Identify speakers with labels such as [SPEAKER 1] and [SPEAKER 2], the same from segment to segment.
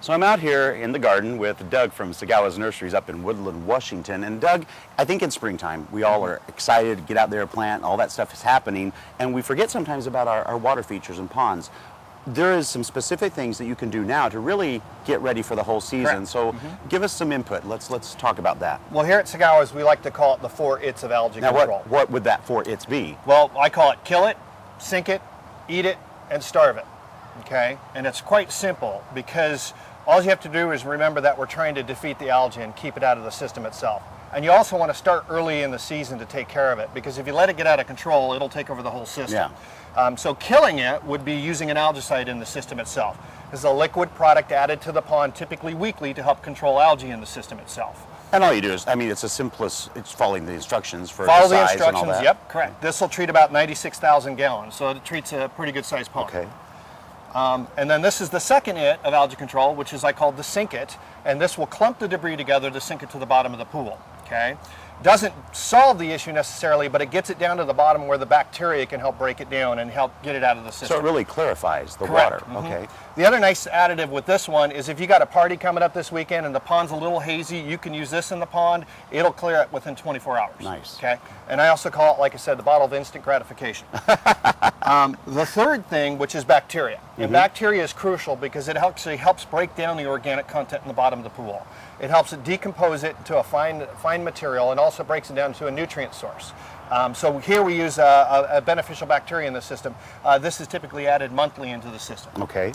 [SPEAKER 1] So I'm out here in the garden with Doug from Sagawa's Nurseries up in Woodland, Washington. And Doug, I think in springtime, we all are excited to get out there, plant, all that stuff is happening. And we forget sometimes about our water features and ponds. There is some specific things that you can do now to really get ready for the whole season.
[SPEAKER 2] Correct.
[SPEAKER 1] So give us some input. Let's talk about that.
[SPEAKER 2] Well, here at Sagawa's, we like to call it the 4 It's of algae
[SPEAKER 1] Now,
[SPEAKER 2] control.
[SPEAKER 1] what would that 4 It's be?
[SPEAKER 2] Well, I call it kill it, sink it, eat it, and starve it. Okay? And it's quite simple because all you have to do is remember that we're trying to defeat the algae and keep it out of the system itself. And you also want to start early in the season to take care of it, because if you let it get out of control, it'll take over the whole system.
[SPEAKER 1] Yeah.
[SPEAKER 2] So killing it would be using an algicide in the system itself. This is a liquid product added to the pond, typically weekly, to help control algae in the system itself.
[SPEAKER 1] And all you do is, I mean, it's the simplest, it's following the instructions for
[SPEAKER 2] Follow
[SPEAKER 1] the
[SPEAKER 2] the
[SPEAKER 1] size
[SPEAKER 2] instructions,
[SPEAKER 1] and all that.
[SPEAKER 2] yep, correct. This will treat about 96,000 gallons, so it treats a pretty good sized pond.
[SPEAKER 1] Okay.
[SPEAKER 2] And then this is the second It of algae control, which is I call the sink it, and this will clump the debris together to sink it to the bottom of the pool. Okay, doesn't solve the issue necessarily, but it gets it down to the bottom where the bacteria can help break it down and help get it out of the system.
[SPEAKER 1] So it really clarifies the
[SPEAKER 2] Correct.
[SPEAKER 1] water. Okay.
[SPEAKER 2] The other nice additive with this one is if you got a party coming up this weekend and the pond's a little hazy, you can use this in the pond. It'll clear it within 24 hours.
[SPEAKER 1] Nice.
[SPEAKER 2] Okay. And I also call it, like I said, the bottle of instant gratification. The third thing, which is bacteria. And bacteria is crucial because it actually helps break down the organic content in the bottom of the pool. It helps it decompose it to a fine material and also breaks it down to a nutrient source. So here we use a beneficial bacteria in the system. This is typically added monthly into the system.
[SPEAKER 1] Okay.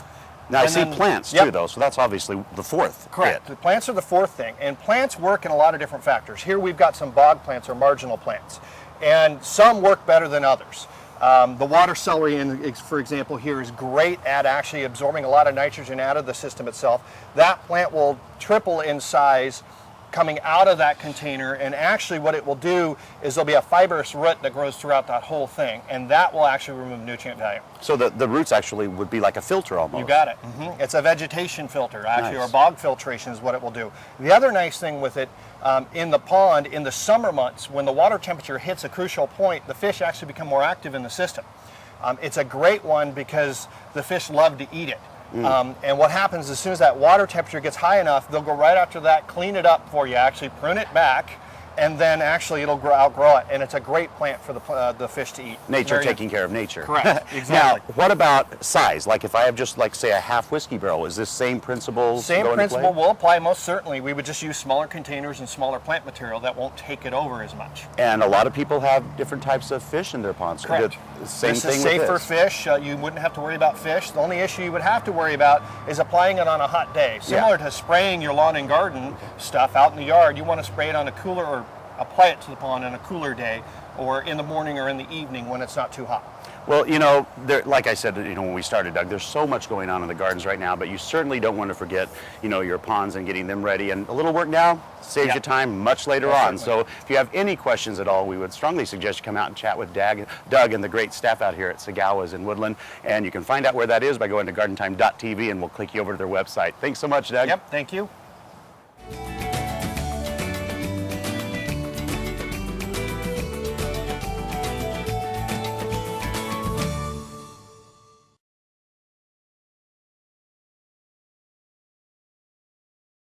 [SPEAKER 1] Now I
[SPEAKER 2] And
[SPEAKER 1] see
[SPEAKER 2] then-
[SPEAKER 1] plants
[SPEAKER 2] yep.
[SPEAKER 1] too, though, so that's obviously the fourth.
[SPEAKER 2] Correct.
[SPEAKER 1] It.
[SPEAKER 2] The plants are the fourth thing, and plants work in a lot of different factors. Here we've got some bog plants or marginal plants, and some work better than others. The water celery, for example, here is great at actually absorbing a lot of nitrogen out of the system itself. That plant will triple in size coming out of that container, and actually what it will do is there'll be a fibrous root that grows throughout that whole thing, and that will actually remove nutrient value.
[SPEAKER 1] So the roots actually would be like a filter almost.
[SPEAKER 2] You got it. It's a vegetation filter, actually,
[SPEAKER 1] Nice.
[SPEAKER 2] or bog filtration is what it will do. The other nice thing with it, in the pond, in the summer months, when the water temperature hits a crucial point, the fish actually become more active in the system. It's a great one because the fish love to eat it. And what happens as soon as that water temperature gets high enough, they'll go right after that, clean it up for you, actually prune it back, and then actually it'll outgrow it. And it's a great plant for the fish to eat.
[SPEAKER 1] Nature
[SPEAKER 2] Very
[SPEAKER 1] taking care of nature.
[SPEAKER 2] Correct,
[SPEAKER 1] Now,
[SPEAKER 2] exactly.
[SPEAKER 1] what about size? Like if I have just like say a half whiskey barrel, is this same principles
[SPEAKER 2] Same
[SPEAKER 1] go into
[SPEAKER 2] principle
[SPEAKER 1] play?
[SPEAKER 2] will apply most certainly. We would just use smaller containers and smaller plant material that won't take it over as much.
[SPEAKER 1] And a lot of people have different types of fish in their ponds.
[SPEAKER 2] Correct.
[SPEAKER 1] The same
[SPEAKER 2] This
[SPEAKER 1] thing
[SPEAKER 2] is
[SPEAKER 1] with
[SPEAKER 2] safer
[SPEAKER 1] this.
[SPEAKER 2] fish. You wouldn't have to worry about fish. The only issue you would have to worry about is applying it on a hot day. Similar to spraying your lawn and garden stuff out in the yard, you want to spray it on a cooler or apply it to the pond on a cooler day or in the morning or in the evening when it's not too hot.
[SPEAKER 1] Well, you know, like I said, you know, when we started, Doug, there's so much going on in the gardens right now, but you certainly don't want to forget, you know, your ponds and getting them ready. And a little work now saves you time much later on. So if you have any questions at all, we would strongly suggest you come out and chat with Doug and the great staff out here at Sagawa's in Woodland. And you can find out where that is by going to gardentime.tv, and we'll click you over to their website. Thanks so much, Doug.
[SPEAKER 2] Yep, thank you.